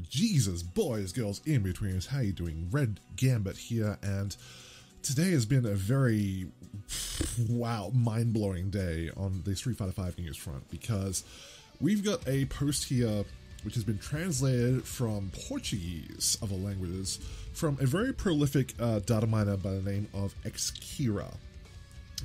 Jesus, boys, girls, in-betweeners, how you doing? Red Gambit here, and today has been a very, mind-blowing day on the Street Fighter V news front, because we've got a post here which has been translated from Portuguese, of all languages, from a very prolific data miner by the name of Xkira.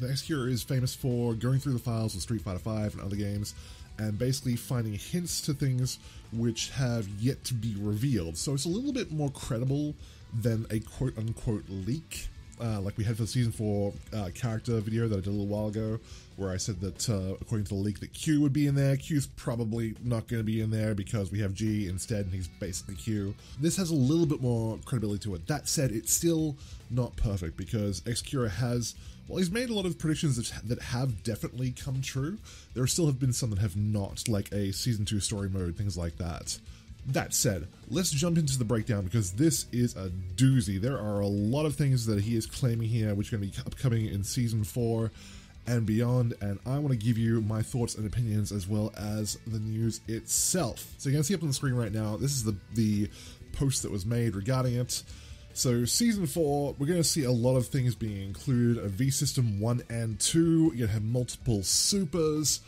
Now, Xkira is famous for going through the files of Street Fighter V and other games, and basically finding hints to things which have yet to be revealed. So it's a little bit more credible than a quote-unquote leak, like we had for the Season 4 character video that I did a little while ago, where I said that according to the leak that Q would be in there. Q's probably not going to be in there because we have G instead and he's basically Q. This has a little bit more credibility to it. That said, it's still not perfect because Xkira has, well, he's made a lot of predictions that have definitely come true. There still have been some that have not, like a Season 2 story mode, things like that. That said, let's jump into the breakdown because this is a doozy. There are a lot of things that he is claiming here which are going to be upcoming in Season 4 and beyond, and I want to give you my thoughts and opinions as well as the news itself. So you can see up on the screen right now, this is the post that was made regarding it. So Season 4, we're going to see a lot of things being included, a V-System 1 and 2, you're going to have multiple supers,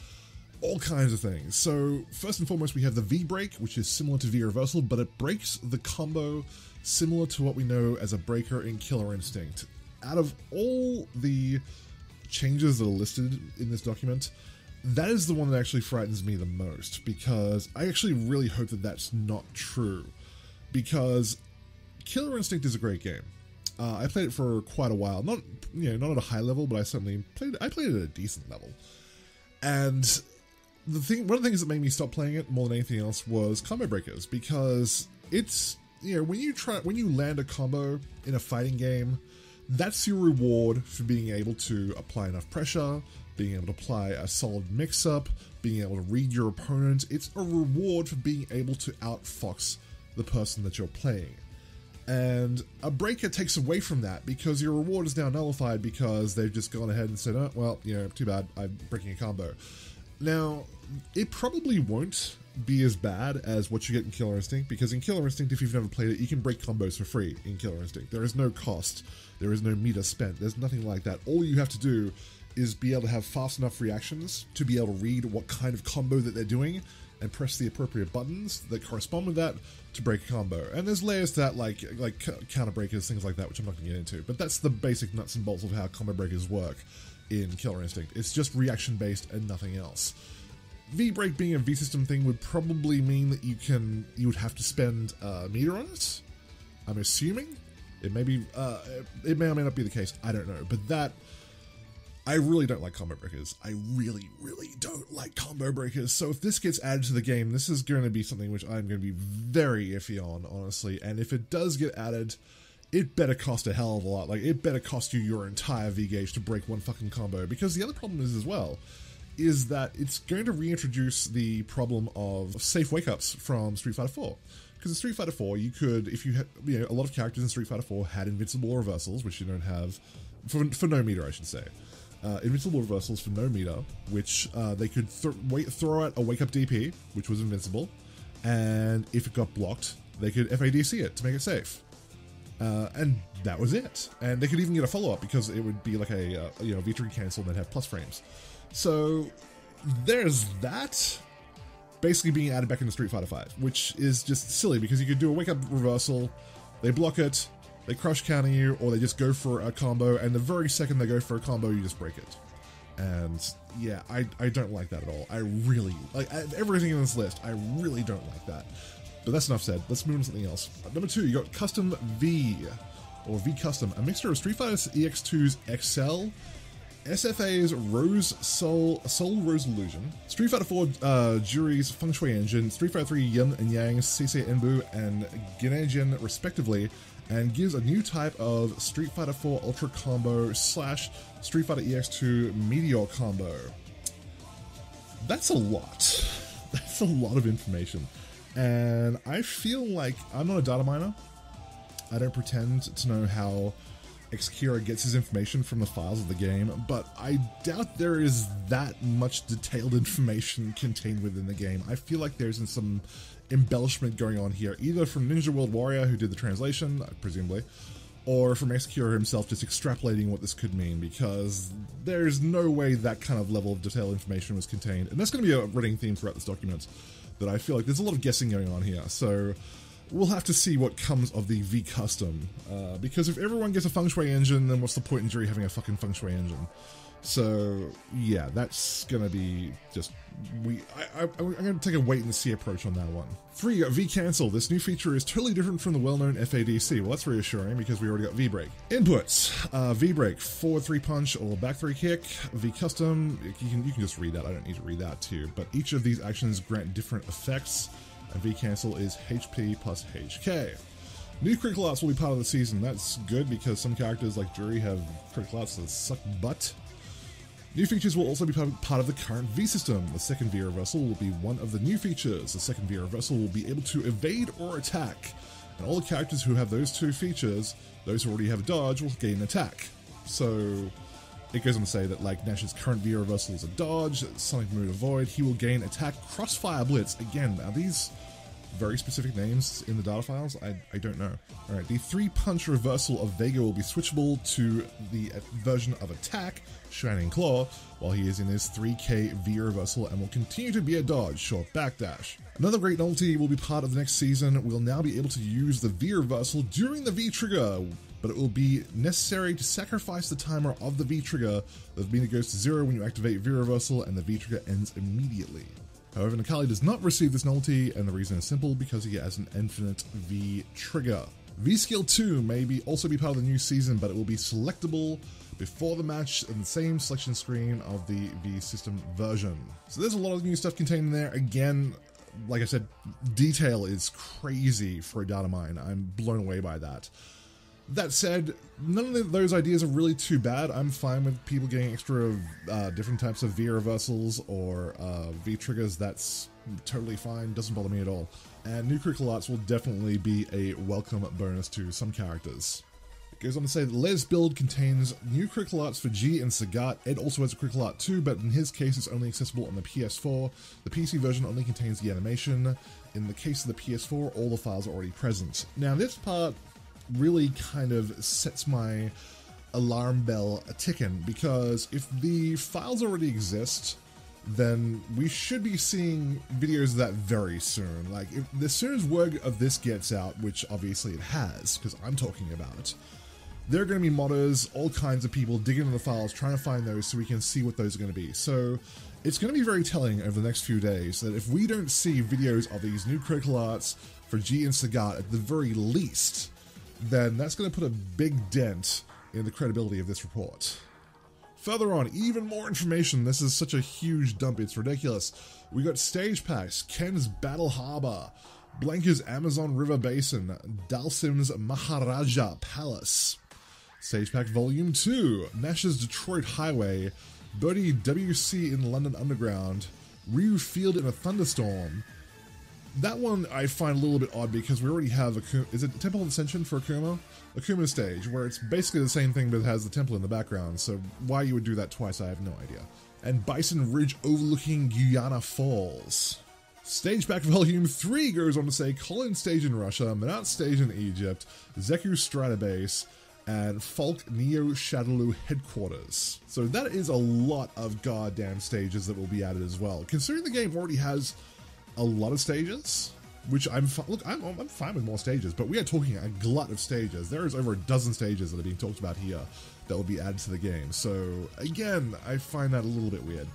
all kinds of things. So first and foremost, we have the V-Break, which is similar to V-Reversal, but it breaks the combo similar to what we know as a breaker in Killer Instinct. Out of all the changes that are listed in this document, that is the one that actually frightens me the most, because I actually really hope that that's not true, because Killer Instinct is a great game. I played it for quite a while, not at a high level, but I certainly played it at a decent level. And one of the things that made me stop playing it more than anything else was combo breakers, because it's, when you land a combo in a fighting game, that's your reward for being able to apply enough pressure, being able to apply a solid mix-up, being able to read your opponent. It's a reward for being able to outfox the person that you're playing. And a breaker takes away from that because your reward is now nullified because they've just gone ahead and said, oh, well, too bad, I'm breaking a combo. Now, it probably won't be as bad as what you get in Killer Instinct, because in Killer Instinct, if you've never played it, you can break combos for free in Killer Instinct. There is no cost, there is no meter spent, there's nothing like that. All you have to do is be able to have fast enough reactions to be able to read what kind of combo that they're doing and press the appropriate buttons that correspond with that to break a combo. And there's layers to that, like counter breakers, things like that, which I'm not going to get into. But that's the basic nuts and bolts of how combo breakers work in Killer Instinct. It's just reaction based and nothing else. V-Break being a V-System thing would probably mean that you would have to spend a meter on it. I'm assuming. It may or may not be the case, I don't know. But that, I really don't like combo breakers. I really, really don't like combo breakers. So if this gets added to the game, this is going to be something which I'm going to be very iffy on, honestly. And if it does get added, it better cost a hell of a lot. Like, it better cost you your entire V-Gauge to break one fucking combo. Because the other problem is as well, is that it's going to reintroduce the problem of safe wake-ups from Street Fighter 4. Because in Street Fighter 4, you could, if you had, a lot of characters in Street Fighter 4 had invincible reversals, which you don't have, for no meter, I should say. Invincible reversals for no meter, which they could throw out a wake-up DP, which was invincible, and if it got blocked, they could FADC it to make it safe. And that was it. And they could even get a follow-up because it would be like a V3 cancel and they'd have plus frames. So there's that basically being added back into Street Fighter V, which is just silly because you could do a wake-up reversal, they block it, they crush counter you, or they just go for a combo, and the very second they go for a combo, you just break it. And yeah, I don't like that at all. I really, like everything in this list, I really don't like that. But that's enough said. Let's move on to something else. Number 2, you got Custom V, or V Custom, a mixture of Street Fighter EX2's XL, SFV's Soul Rose Illusion, Street Fighter 4 Jury's Feng Shui Engine, Street Fighter 3 Yin and Yang's Sisei Enbu and Genejin respectively, and gives a new type of Street Fighter 4 Ultra Combo / Street Fighter EX2 Meteor Combo. That's a lot. That's a lot of information. And I feel like I'm not a data miner. I don't pretend to know how Xkira gets his information from the files of the game, but I doubt there is that much detailed information contained within the game. I feel like there's some embellishment going on here, either from Ninja World Warrior, who did the translation, presumably, or from Executor himself just extrapolating what this could mean, because there's no way that kind of level of detailed information was contained. And that's going to be a running theme throughout this document, that I feel like there's a lot of guessing going on here. So we'll have to see what comes of the V Custom, because if everyone gets a Feng Shui engine, then what's the point in Juri having a fucking Feng Shui engine? So yeah, that's gonna be just I'm gonna take a wait and see approach on that one. 3. V Cancel. This new feature is totally different from the well-known FADC. Well, that's reassuring because we already got V Break. Inputs: V Break, forward 3 punch or back 3 kick. V Custom, you can just read that. I don't need to read that too. But each of these actions grant different effects. And V Cancel is HP plus HK. New critical arts will be part of the season. That's good because some characters like Juri have critical arts that suck butt. New features will also be part of the current V system. The second V reversal will be one of the new features. The second V reversal will be able to evade or attack. And all the characters who have those two features, those who already have dodge, will gain attack. So it goes on to say that like Nash's current V reversal is a dodge, Sonic Mood Avoid, he will gain attack Crossfire Blitz. Again, are these very specific names in the data files? I don't know. Alright, the 3-punch reversal of Vega will be switchable to the version of attack, Shining Claw, while he is in his 3K V reversal and will continue to be a dodge, short backdash. Another great novelty will be part of the next season. We'll now be able to use the V reversal during the V trigger, but it will be necessary to sacrifice the timer of the V trigger. The meter goes to 0 when you activate V reversal and the V trigger ends immediately. However, Necalli does not receive this novelty, and the reason is simple, because he has an infinite V trigger. V Skill 2 may also be part of the new season, but it will be selectable before the match in the same selection screen of the V System version. So there's a lot of new stuff contained in there. Again, like I said, detail is crazy for a data mine. I'm blown away by that. That said, none of those ideas are really too bad. I'm fine with people getting extra different types of V reversals or V triggers. That's totally fine, doesn't bother me at all. And new critical arts will definitely be a welcome bonus to some characters. It goes on to say that Les build contains new critical arts for G and Sagat. Ed also has a critical art too, but in his case it's only accessible on the PS4. The PC version only contains the animation. In the case of the PS4, all the files are already present. Now this part really kind of sets my alarm bell a ticking, because if the files already exist, then we should be seeing videos of that very soon. Like, as soon as word of this gets out, which obviously it has, because I'm talking about it, there are going to be modders, all kinds of people digging into the files, trying to find those so we can see what those are going to be. So it's going to be very telling over the next few days that if we don't see videos of these new critical arts for G and Sagat at the very least, then that's going to put a big dent in the credibility of this report. Further on, even more information. This is such a huge dump, it's ridiculous. We got stage packs, Ken's Battle Harbor, Blanka's Amazon River Basin, Dalsim's Maharaja Palace, Stage Pack Volume 2, Nash's Detroit Highway, Birdie WC in London Underground, Ryu Field in a Thunderstorm. That one I find a little bit odd because we already have is it Temple of Ascension for Akuma? Akuma stage, where it's basically the same thing but it has the temple in the background, so why you would do that twice I have no idea. And Bison Ridge overlooking Guyana Falls. Stage Pack Volume 3 goes on to say Colin stage in Russia, Manat stage in Egypt, Zeku Stratabase, and Falk Neo Shadaloo headquarters. So that is a lot of goddamn stages that will be added as well. Considering the game already has a lot of stages, which I'm fine with more stages, but we are talking a glut of stages. There is over a dozen stages that are being talked about here that will be added to the game. So again, I find that a little bit weird.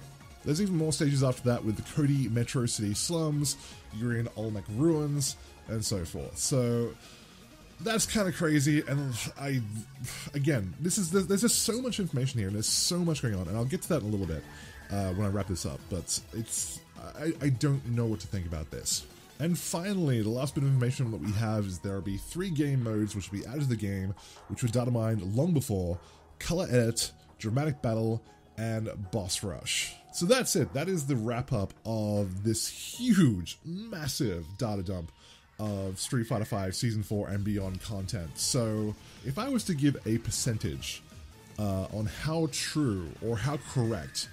There's even more stages after that with the Cody Metro City Slums, Urian Olmec Ruins, and so forth. So that's kind of crazy, and again, there's just so much information here, and there's so much going on, and I'll get to that in a little bit when I wrap this up, but I don't know what to think about this. And finally, the last bit of information that we have is there will be 3 game modes which will be added to the game, which were data mined long before: Color Edit, Dramatic Battle, and Boss Rush. So that's it. That is the wrap up of this huge, massive data dump of Street Fighter V Season 4 and beyond content. So if I was to give a percentage on how true or how correct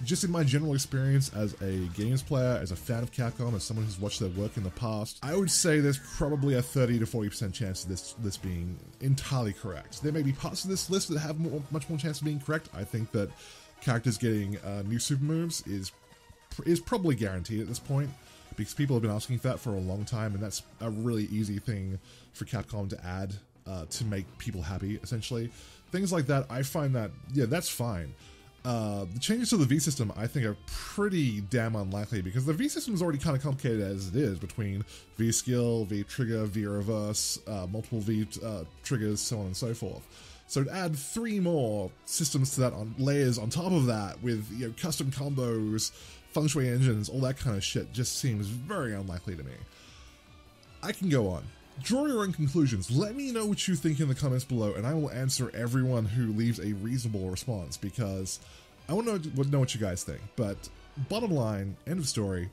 just in my general experience as a games player, as a fan of Capcom, as someone who's watched their work in the past, I would say there's probably a 30 to 40% chance of this being entirely correct. There may be parts of this list that have much more chance of being correct. I think that characters getting new super moves is probably guaranteed at this point, because people have been asking for that for a long time, and that's a really easy thing for Capcom to add to make people happy, essentially. Things like that, I find that, yeah, that's fine. The changes to the V system, I think, are pretty damn unlikely, because the V system is already kind of complicated as it is, between V skill, V trigger, V reverse, multiple V triggers, so on and so forth. So to add 3 more systems to that, on layers on top of that, with, you know, custom combos, feng shui engines, all that kind of shit, just seems very unlikely to me. I can go on. Draw your own conclusions. Let me know what you think in the comments below, and I will answer everyone who leaves a reasonable response, because I want to know what you guys think. But bottom line, end of story,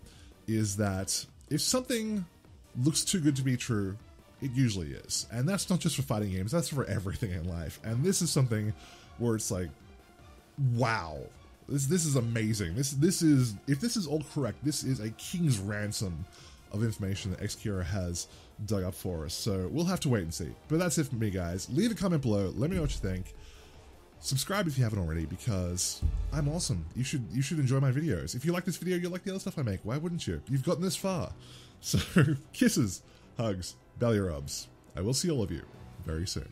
is that if something looks too good to be true, it usually is. And that's not just for fighting games, that's for everything in life. And this is something where it's like, wow, this is amazing. This is, if this is all correct, this is a king's ransom of information that Xkira has dug up for us. So we'll have to wait and see. But that's it for me, guys. Leave a comment below. Let me know what you think. Subscribe if you haven't already, because I'm awesome. You should enjoy my videos. If you like this video, you like the other stuff I make. Why wouldn't you? You've gotten this far. So kisses, hugs, belly rubs. I will see all of you very soon.